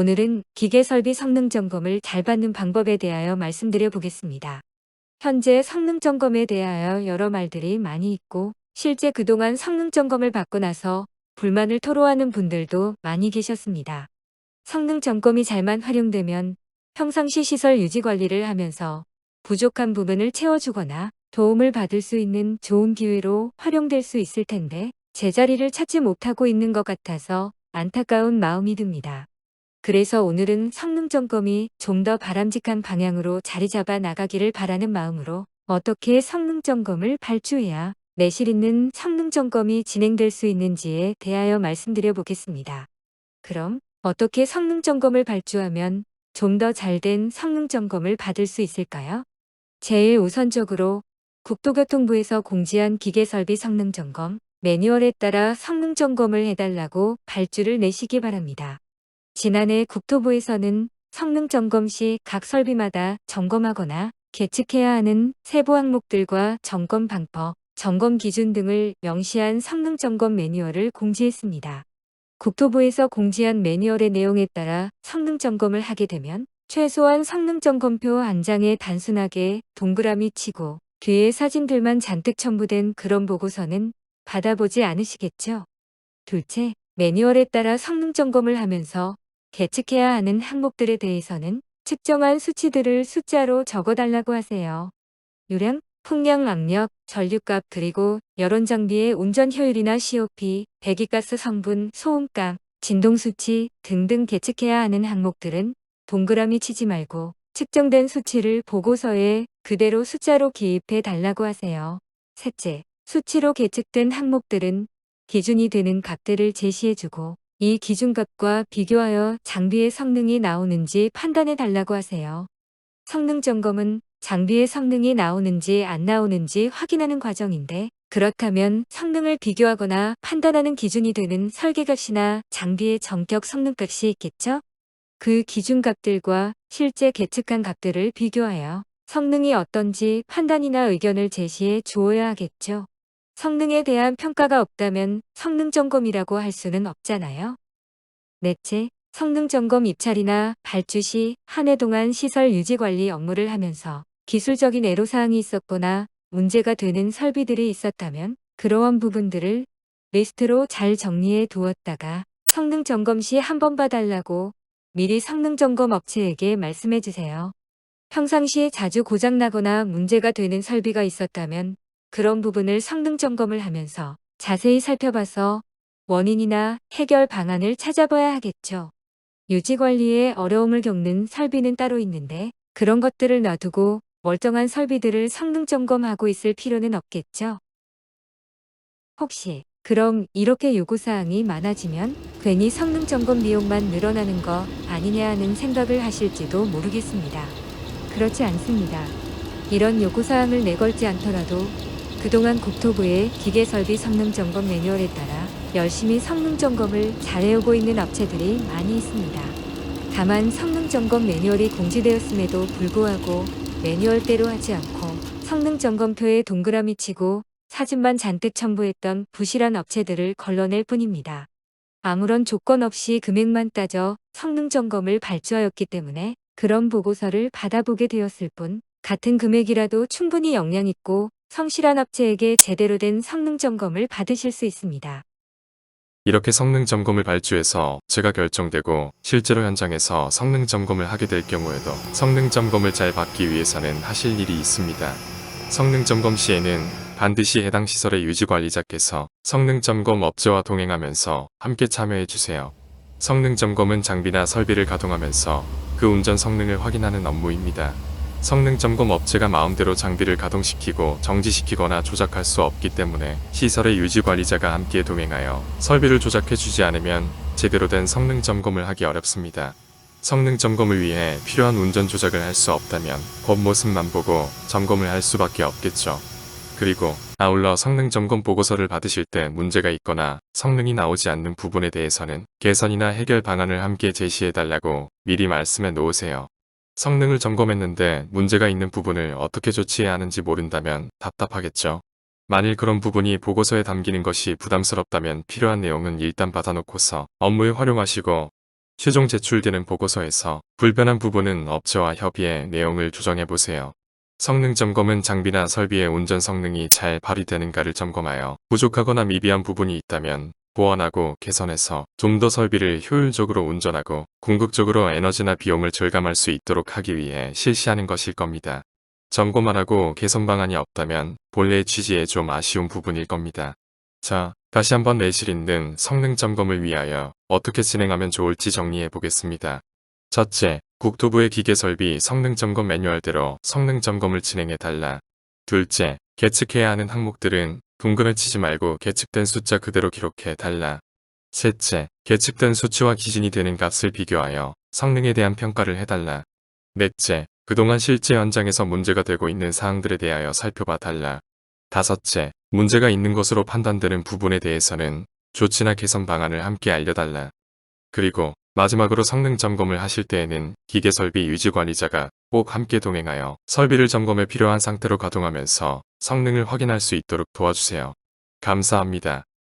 오늘은 기계설비 성능 점검을 잘 받는 방법에 대하여 말씀드려 보겠습니다. 현재 성능 점검에 대하여 여러 말들이 많이 있고 실제 그동안 성능 점검을 받고 나서 불만을 토로하는 분들도 많이 계셨습니다. 성능 점검이 잘만 활용되면 평상시 시설 유지 관리를 하면서 부족한 부분을 채워주거나 도움을 받을 수 있는 좋은 기회로 활용될 수 있을 텐데 제자리를 찾지 못하고 있는 것 같아서 안타까운 마음이 듭니다. 그래서 오늘은 성능 점검이 좀 더 바람직한 방향으로 자리 잡아 나가기를 바라는 마음으로 어떻게 성능 점검을 발주해야 내실 있는 성능 점검이 진행될 수 있는지에 대하여 말씀드려 보겠습니다. 그럼 어떻게 성능 점검을 발주하면 좀 더 잘된 성능 점검을 받을 수 있을까요? 제일 우선적으로 국토교통부에서 공지한 기계설비 성능 점검 매뉴얼에 따라 성능 점검을 해달라고 발주를 내시기 바랍니다. 지난해 국토부에서는 성능 점검 시 각 설비마다 점검하거나 계측해야 하는 세부 항목들과 점검 방법, 점검 기준 등을 명시한 성능 점검 매뉴얼을 공지했습니다. 국토부에서 공지한 매뉴얼의 내용에 따라 성능 점검을 하게 되면 최소한 성능 점검표 한 장에 단순하게 동그라미 치고 뒤에 사진들만 잔뜩 첨부된 그런 보고서는 받아보지 않으시겠죠? 둘째, 매뉴얼에 따라 성능 점검을 하면서 계측해야 하는 항목들에 대해서는 측정한 수치들을 숫자로 적어달라고 하세요. 유량, 풍량, 압력, 전류값 그리고 여론장비의 운전 효율이나 COP, 배기가스 성분, 소음값, 진동수치 등등 계측해야 하는 항목들은 동그라미 치지 말고 측정된 수치를 보고서에 그대로 숫자로 기입해 달라고 하세요. 셋째, 수치로 계측된 항목들은 기준이 되는 값들을 제시해주고 이 기준값과 비교하여 장비의 성능이 나오는지 판단해 달라고 하세요. 성능 점검은 장비의 성능이 나오는지 안 나오는지 확인하는 과정인데 그렇다면 성능을 비교하거나 판단하는 기준이 되는 설계값이나 장비의 전격 성능값이 있겠죠? 그 기준값들과 실제 계측한 값들을 비교하여 성능이 어떤지 판단이나 의견을 제시해 주어야 하겠죠. 성능에 대한 평가가 없다면 성능 점검이라고 할 수는 없잖아요. 넷째, 성능 점검 입찰이나 발주 시 한 해 동안 시설 유지 관리 업무를 하면서 기술적인 애로사항이 있었거나 문제가 되는 설비들이 있었다면 그러한 부분들을 리스트로 잘 정리해 두었다가 성능 점검 시 한 번 봐달라고 미리 성능 점검 업체에게 말씀해 주세요. 평상시에 자주 고장나거나 문제가 되는 설비가 있었다면 그런 부분을 성능 점검을 하면서 자세히 살펴봐서 원인이나 해결 방안을 찾아봐야 하겠죠. 유지관리에 어려움을 겪는 설비는 따로 있는데 그런 것들을 놔두고 멀쩡한 설비들을 성능 점검하고 있을 필요는 없겠죠. 혹시 그럼 이렇게 요구사항이 많아지면 괜히 성능 점검 비용만 늘어나는 거 아니냐 하는 생각을 하실지도 모르겠습니다. 그렇지 않습니다. 이런 요구사항을 내걸지 않더라도 그동안 국토부의 기계설비 성능점검 매뉴얼에 따라 열심히 성능점검을 잘해오고 있는 업체들이 많이 있습니다. 다만 성능점검 매뉴얼이 공지되었음에도 불구하고 매뉴얼대로 하지 않고 성능점검표에 동그라미 치고 사진만 잔뜩 첨부했던 부실한 업체들을 걸러낼 뿐입니다. 아무런 조건 없이 금액만 따져 성능점검을 발주하였기 때문에 그런 보고서를 받아보게 되었을 뿐 같은 금액이라도 충분히 역량있고 성실한 업체에게 제대로 된 성능 점검을 받으실 수 있습니다. 이렇게 성능 점검을 발주해서 제가 결정되고 실제로 현장에서 성능 점검을 하게 될 경우에도 성능 점검을 잘 받기 위해서는 하실 일이 있습니다. 성능 점검 시에는 반드시 해당 시설의 유지관리자께서 성능 점검 업체와 동행하면서 함께 참여해 주세요. 성능 점검은 장비나 설비를 가동하면서 그 운전 성능을 확인하는 업무입니다. 성능 점검 업체가 마음대로 장비를 가동시키고 정지시키거나 조작할 수 없기 때문에 시설의 유지관리자가 함께 동행하여 설비를 조작해주지 않으면 제대로 된 성능 점검을 하기 어렵습니다. 성능 점검을 위해 필요한 운전 조작을 할 수 없다면 겉모습만 보고 점검을 할 수밖에 없겠죠. 그리고 아울러 성능 점검 보고서를 받으실 때 문제가 있거나 성능이 나오지 않는 부분에 대해서는 개선이나 해결 방안을 함께 제시해달라고 미리 말씀해 놓으세요. 성능을 점검했는데 문제가 있는 부분을 어떻게 조치해야 하는지 모른다면 답답하겠죠. 만일 그런 부분이 보고서에 담기는 것이 부담스럽다면 필요한 내용은 일단 받아놓고서 업무에 활용하시고 최종 제출되는 보고서에서 불편한 부분은 업체와 협의해 내용을 조정해보세요. 성능 점검은 장비나 설비의 운전 성능이 잘 발휘되는가를 점검하여 부족하거나 미비한 부분이 있다면 보완하고 개선해서 좀 더 설비를 효율적으로 운전하고 궁극적으로 에너지나 비용을 절감할 수 있도록 하기 위해 실시하는 것일 겁니다. 점검 안 하고 개선 방안이 없다면 본래의 취지에 좀 아쉬운 부분일 겁니다. 자, 다시 한번 내실 있는 성능 점검을 위하여 어떻게 진행하면 좋을지 정리해 보겠습니다. 첫째, 국토부의 기계설비 성능점검 매뉴얼대로 성능점검을 진행해달라. 둘째, 계측해야 하는 항목들은 둥근을 치지 말고 계측된 숫자 그대로 기록해달라. 셋째, 계측된 수치와 기준이 되는 값을 비교하여 성능에 대한 평가를 해달라. 넷째, 그동안 실제 현장에서 문제가 되고 있는 사항들에 대하여 살펴봐 달라. 다섯째, 문제가 있는 것으로 판단되는 부분에 대해서는 조치나 개선 방안을 함께 알려달라. 그리고 마지막으로 성능 점검을 하실 때에는 기계설비 유지관리자가 꼭 함께 동행하여 설비를 점검에 필요한 상태로 가동하면서 성능을 확인할 수 있도록 도와주세요. 감사합니다.